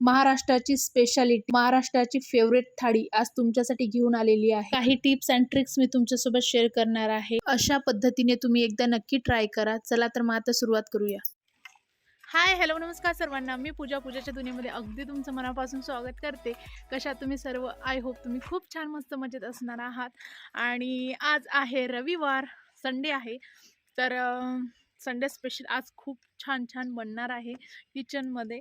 महाराष्ट्राची स्पेशालिटी, महाराष्ट्राची फेवरेट थाळी आज तुमच्यासाठी घेऊन आलेली आहे। काही टिप्स अँड ट्रिक्स मी तुमच्यासोबत शेअर करणार आहे। अशा पद्धतीने तुम्ही एकदा नक्की ट्राय करा। चला तर मग आता सुरुवात करूया। हाय हॅलो नमस्कार सर्वांना, मी पूजाच्या दुनियेमध्ये अगदी तुमचं मनापासून स्वागत करते। कशा तुम्ही सर्व? आय होप तुम्ही खूप छान मस्त मजेत असणार आहात। आणि आज आहे रविवार, संडे आहे, तर संडे स्पेशल आज खूप छान छान बनणार आहे किचनमध्ये।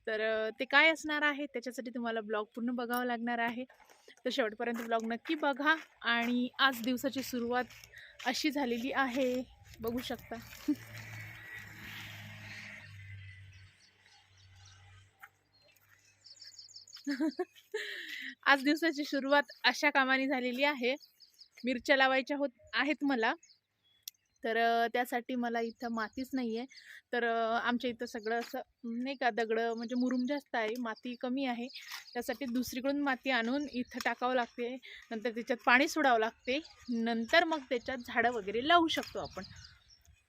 तर ते काय असणार आहे त्याच्यासाठी तुम्हाला ब्लॉग पूर्ण बघावं लागणार आहे, तर शेवटपर्यंत ब्लॉग नक्की बघा। आणि आज दिवसाची सुरुवात अशी झालेली आहे, बघू शकता। आज दिवसाची सुरुवात अशा कामाने झालेली आहे। मिरच्या लावायच्या आहेत मला, तर त्यासाठी मला इथं मातीच नाही आहे। तर आमच्या इथं सगळं असं नाही का दगडं म्हणजे मुरुम जास्त आहे, माती कमी आहे। त्यासाठी दुसरीकडून माती आणून इथं टाकावं लागते, नंतर त्याच्यात पाणी सोडावं लागते, नंतर मग त्याच्यात झाडं वगैरे लावू शकतो आपण।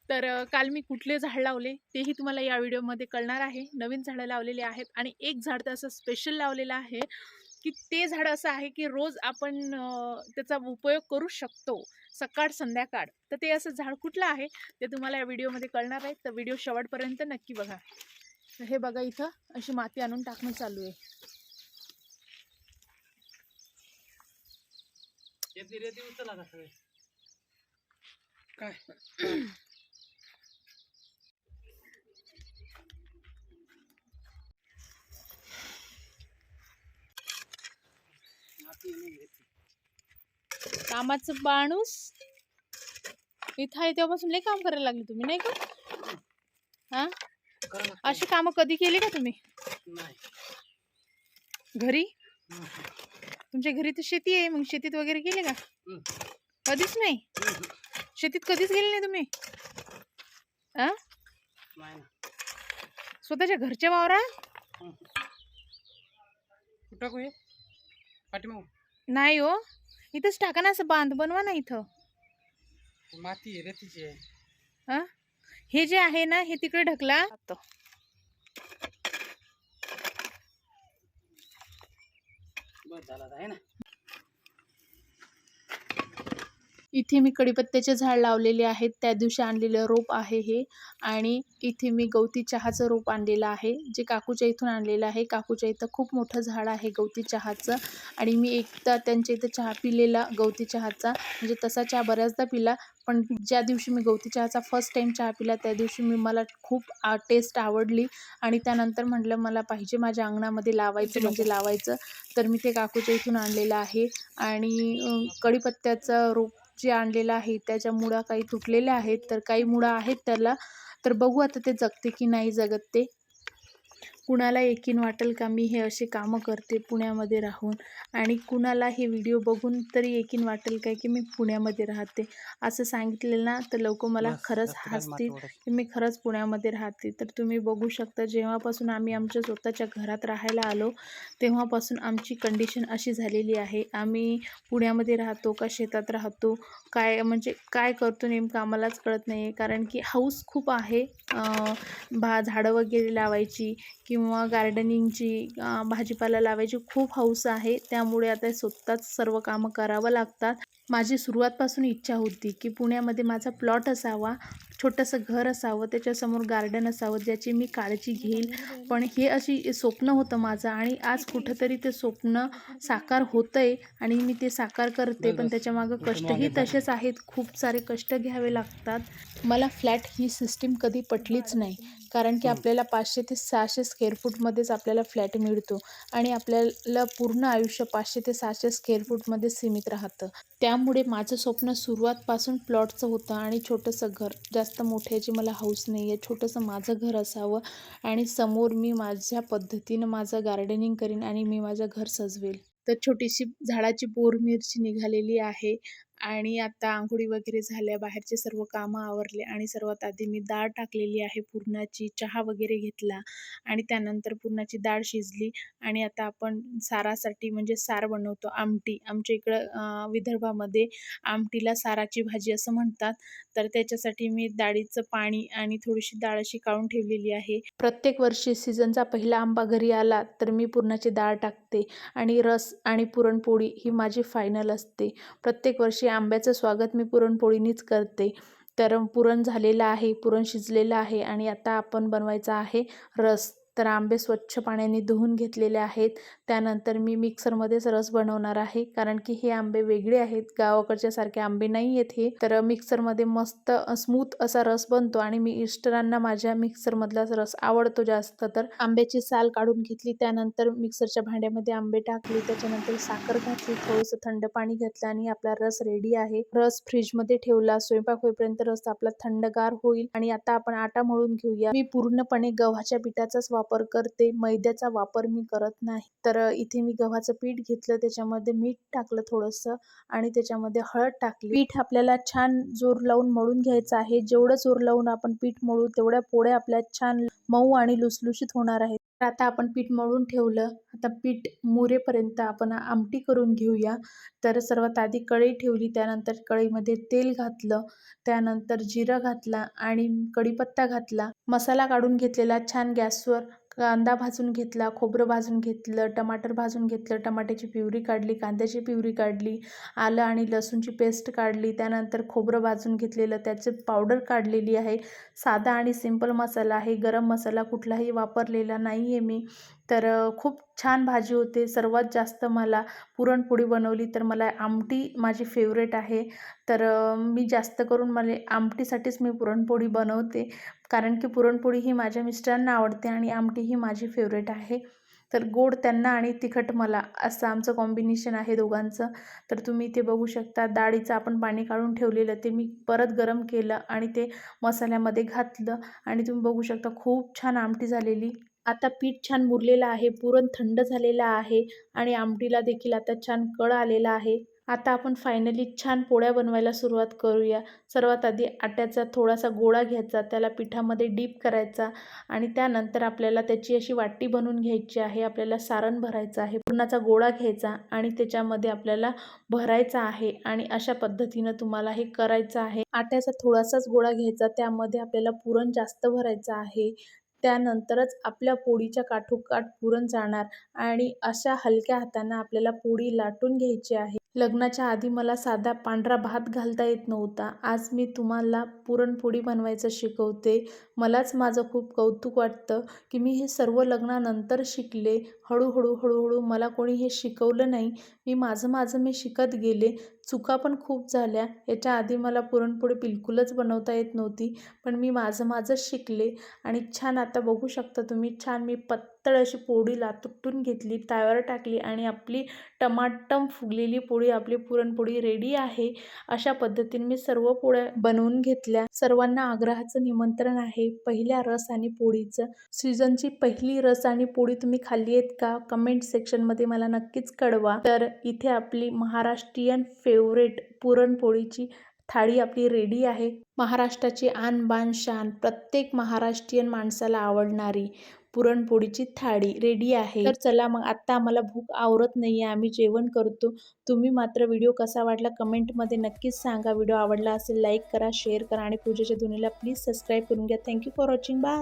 तर काल मी कुठले झाड लावले तेही तुम्हाला या व्हिडिओमध्ये कळणार आहे। नवीन झाडं लावलेले आहेत आणि एक झाड तर असं स्पेशल लावलेलं आहे की ते झाड असं आहे की रोज आपण त्याचा उपयोग करू शकतो, सकाळ संध्याकाळ। तर ते असं झाड कुठलं आहे ते तुम्हाला या व्हिडिओमध्ये कळणार आहे, तर व्हिडिओ शेवटपर्यंत नक्की बघा। तर हे बघा, इथं अशी माती आणून टाकणं चालू आहे। काय कामाचं माणूस इथं आहे तेव्हापासून लय काम करायला लागले तुम्ही, नाही का? हा, अशी कामं कधी केली का तुम्ही नाही घरी? तुमच्या घरी तर शेती आहे, मग शेतीत वगैरे केले का? कधीच नाही? शेतीत कधीच गेले नाही तुम्ही? स्वतःच्या घरच्या वावरात? कुठं पाठीमाग नाही हो, इथंच टाका ना, असं बांध बनवा ना इथं। माती रेतीची आहे। हे जे आहे ना, हे तिकडे ढकला। बस झाला आहे ना। इथे मी कडीपत्त्याचे झाड लावलेले आहेत, त्या दिवशी आणलेलं रोप आहे हे। आणि इथे मी गवती चहाचं रोप आणलेलं आहे, जे काकूच्या इथून आणलेलं आहे। काकूच्या इथं खूप मोठं झाड आहे गवती चहाचं, आणि मी एकदा त्यांच्या इथं चहा पिलेला गवती चहाचा, म्हणजे तसा चहा बऱ्याचदा पिला, पण ज्या दिवशी मी गवती चहाचा फर्स्ट टाइम चहा पिला त्या दिवशी मला खूप टेस्ट आवडली। आणि त्यानंतर म्हटलं मला पाहिजे माझ्या अंगणामध्ये लावायचं, म्हणजे लावायचं। तर मी ते काकूच्या इथून आणलेलं आहे। आणि कडीपत्त्याचं रोप जे आणलेलं आहे त्याच्या मुळा काही तुटलेल्या आहेत, तर काही मुळा आहेत त्याला, तर बघू आता ते जगते की नाही जगत ते। कुणाला एकीन वाटेल का मी हे असे कामं करते पुण्यामध्ये राहून, आणि कुणाला हे व्हिडिओ बघून तरी एकीन वाटेल काय की मी पुण्यामध्ये राहते। असं सांगितलेलं ना तर लोक मला खरंच हसतील की मी खरंच पुण्यामध्ये राहते। तर तुम्ही बघू शकता, जेव्हापासून आम्ही आमच्या स्वतःच्या घरात राहायला आलो तेव्हापासून आमची कंडिशन अशी झालेली आहे। आम्ही पुण्यामध्ये राहतो का शेतात राहतो, काय म्हणजे काय करतो नेमकं आम्हालाच कळत नाही आहे। कारण की हाऊस खूप आहे, झाडं वगैरे लावायची किंवा गार्डनिंगची, भाजीपाला लावायची खूप हौस आहे। त्यामुळे आता स्वतःच सर्व कामं करावं लागतात। माझी सुरुवातपासून इच्छा होती की पुण्यामध्ये माझा प्लॉट असावा, छोटंसं घर असावं, त्याच्यासमोर गार्डन असावं ज्याची मी काळजी घेईल। पण हे अशी स्वप्न होतं माझं, आणि आज कुठंतरी ते स्वप्न साकार होतंय आणि मी ते साकार करते। पण त्याच्यामागं कष्टही तसेच आहेत, खूप सारे कष्ट घ्यावे लागतात। मला फ्लॅट ही सिस्टीम कधी पटलीच नाही, कारण की आपल्याला 500 ते 600 स्क्वेअर फूटमध्येच आपल्याला फ्लॅट मिळतो, आणि आपल्याला पूर्ण आयुष्य 500 ते 600 स्क्वेअर फूटमध्ये सीमित राहतं। त्यामुळे माझं स्वप्न सुरुवातपासून प्लॉटचं होतं, आणि छोटंसं घर, जास्त मोठ्याची मला हौस नाही आहे। छोटंसं माझं घर असावं, आणि समोर मी माझ्या पद्धतीनं माझं गार्डनिंग करीन आणि मी माझं घर सजवेल। तर छोटीशी झाडाची बोर मिरची निघालेली आहे, आणि आता अंघोळी वगैरे झाल्या, बाहेरचे सर्व कामं आवरले आणि सर्वात आधी मी डाळ टाकलेली आहे पुरणाची, चहा वगैरे घेतला आणि त्यानंतर पुरणाची डाळ शिजली आणि आता आपण सारासाठी म्हणजे सार बनवतो आमटी. आमच्या इकडं विदर्भामध्ये आमटीला साराची भाजी असं म्हणतात. तर त्याच्यासाठी मी डाळीचं पाणी आणि थोडीशी डाळ अशी काढून ठेवलेली आहे. प्रत्येक वर्षी सीझनचा पहिला आंबा घरी आला तर मी पुरणाची डाळ टाकते आणि रस आणि पुरणपोळी ही माझी फायनल असते. प्रत्येक वर्षी आंब्याचं स्वागत मी पुरणपोळीनीच करते. तर पुरण झालेलं आहे, पुरण शिजलेलं आहे आणि आता आपण बनवायचा आहे रस. तर आंबे स्वच्छ पाण्याने धुवून घेतलेले आहेत. त्यानंतर मी मिक्सरमध्येच रस बनवणार आहे, कारण की हे आंबे वेगळे आहेत, गावाकडच्या सारखे आंबे नाही आहेत हे. तर मिक्सरमध्ये मस्त स्मूथ असा रस बनतो आणि मी मिस्टरांना माझ्या मिक्सरमधलाच रस आवडतो जास्त. तर आंब्याची साल काढून घेतली, त्यानंतर मिक्सरच्या भांड्यामध्ये आंबे टाकले, त्याच्यानंतर साखर घातली, थोडंसं थंड पाणी घेतलं आणि आपला रस रेडी आहे. रस फ्रीजमध्ये ठेवला, स्वयंपाक होईपर्यंत रस आपला थंडगार होईल आणि आता आपण आटा मळून घेऊया. मी पूर्णपणे गव्हाच्या पिठाचाच वापर करते, मैद्याचा वापर मी करत नाही. तर इथे मी गव्हाचं पीठ घेतलं, त्याच्यामध्ये मीठ टाकलं थोडंसं आणि त्याच्यामध्ये हळद टाकली. पीठ आपल्याला छान जोर लावून मळून घ्यायचं आहे. जेवढं जोर लावून आपण पीठ मळू तेवढ्या पोळ्या आपल्या छान मऊ आणि लुसलुशीत होणार आहेत. तर आता आपण पीठ मळून ठेवलं. आता पीठ मुरेपर्यंत आपण आमटी करून घेऊया. तर सर्वात आधी कढई ठेवली, त्यानंतर कढईमध्ये तेल घातलं, त्यानंतर जिरं घातला आणि कढीपत्ता घातला. मसाला काढून घेतलेला छान गॅसवर कांदा भाजून घेतला, खोबरं भाजून घेतलं, टमाटर भाजून घेतलं, टमाट्याची प्युरी काढली, कांद्याची प्युरी काढली, आलं आणि लसूणची पेस्ट काढली, त्यानंतर खोबरं भाजून घेतलेलं त्याची पावडर काढलेली आहे. साधा आणि सिंपल मसाला आहे, गरम मसाला कुठलाही वापरलेला नाही आहे मी. तर खूप छान भाजी होते. सर्वात जास्त मला पुरणपोळी बनवली तर मला आमटी माझी फेवरेट आहे. तर मी जास्त करून मला आमटीसाठीच मी पुरणपोळी बनवते, कारण की पुरणपोळी ही माझ्या मिस्टरांना आवडते आणि आमटी ही माझी फेवरेट आहे. तर गोड त्यांना आणि तिखट मला असं आमचं कॉम्बिनेशन आहे दोघांचं. तर तुम्ही इथे बघू शकता डाळीचं आपण पाणी काढून ठेवलेलं ते मी परत गरम केलं आणि ते मसाल्यामध्ये घातलं आणि तुम्ही बघू शकता खूप छान आमटी झालेली. आता पीठ छान मुरलेलं आहे, पुरण थंड झालेलं आहे आणि आमटीला देखील आता छान कळ आलेला आहे. आता आपण फायनली छान पोळ्या बनवायला सुरुवात करूया. सर्वात आधी आट्याचा थोडासा गोळा घ्यायचा, त्याला पिठामध्ये डीप करायचा आणि त्यानंतर आपल्याला त्याची अशी वाटी बनवून घ्यायची आहे. आपल्याला सारण भरायचं आहे. पुरणाचा गोळा घ्यायचा आणि त्याच्यामध्ये आपल्याला भरायचा आहे आणि अशा पद्धतीनं तुम्हाला हे करायचं आहे. आट्याचा थोडासाच गोळा घ्यायचा, त्यामध्ये आपल्याला पुरण जास्त भरायचं आहे. त्यानंतरच आपल्या पोळीच्या काठोकाठ पुरण जाणार आणि अशा हलक्या हाताने आपल्याला पोळी लाटून घ्यायची आहे. लग्नाच्या आधी मला साधा पांढरा भात घालता येत नव्हता. आज मी तुम्हाला पुरणपोळी बनवायचं शिकवते. मलाच माझं खूप कौतुक वाटतं की मी हे सर्व लग्नानंतर शिकले. हळूहळू मला कोणी हे शिकवलं नाही. मी माझं मी शिकत गेले. चुका पण खूप झाल्या. याच्या आधी मला पुरणपोळी बिलकुलच बनवता येत नव्हती, पण मी माझंच शिकले आणि छान आता बघू शकता तुम्ही, छान मी पातळ अशी पोळी लाटून घेतली, तव्यावर टाकली आणि आपली टमाटम फुगलेली पोळी, आपली पुरणपोळी रेडी आहे. अशा पद्धतीने मी सर्व पोळ्या बनवून घेतल्या. सर्वांना आग्रहाचं निमंत्रण आहे पहिल्या रस आणि पोळीचं. सीझनची पहिली रस आणि पोळी तुम्ही खाल्ली आहेत का? कमेंट सेक्शनमध्ये मला नक्कीच कळवा. तर इथे आपली महाराष्ट्रीयन फेवरेट पुरणपोळीची थाळी आपली रेडी आहे. महाराष्ट्राची आन बान शान, प्रत्येक महाराष्ट्रीयन माणसाला आवडणारी पुरणपोळीची थाळी रेडी आहे. तर चला मग, आता आम्हाला भूक आवरत नाहीये, आम्ही जेवण करतो. तुम्ही मात्र व्हिडिओ कसा वाटला कमेंटमध्ये नक्कीच सांगा. व्हिडिओ आवडला असेल लाईक करा, शेअर करा आणि पूजेच्या दुनियेला प्लीज सबस्क्राईब करून घ्या. Thank you for watching. बाय.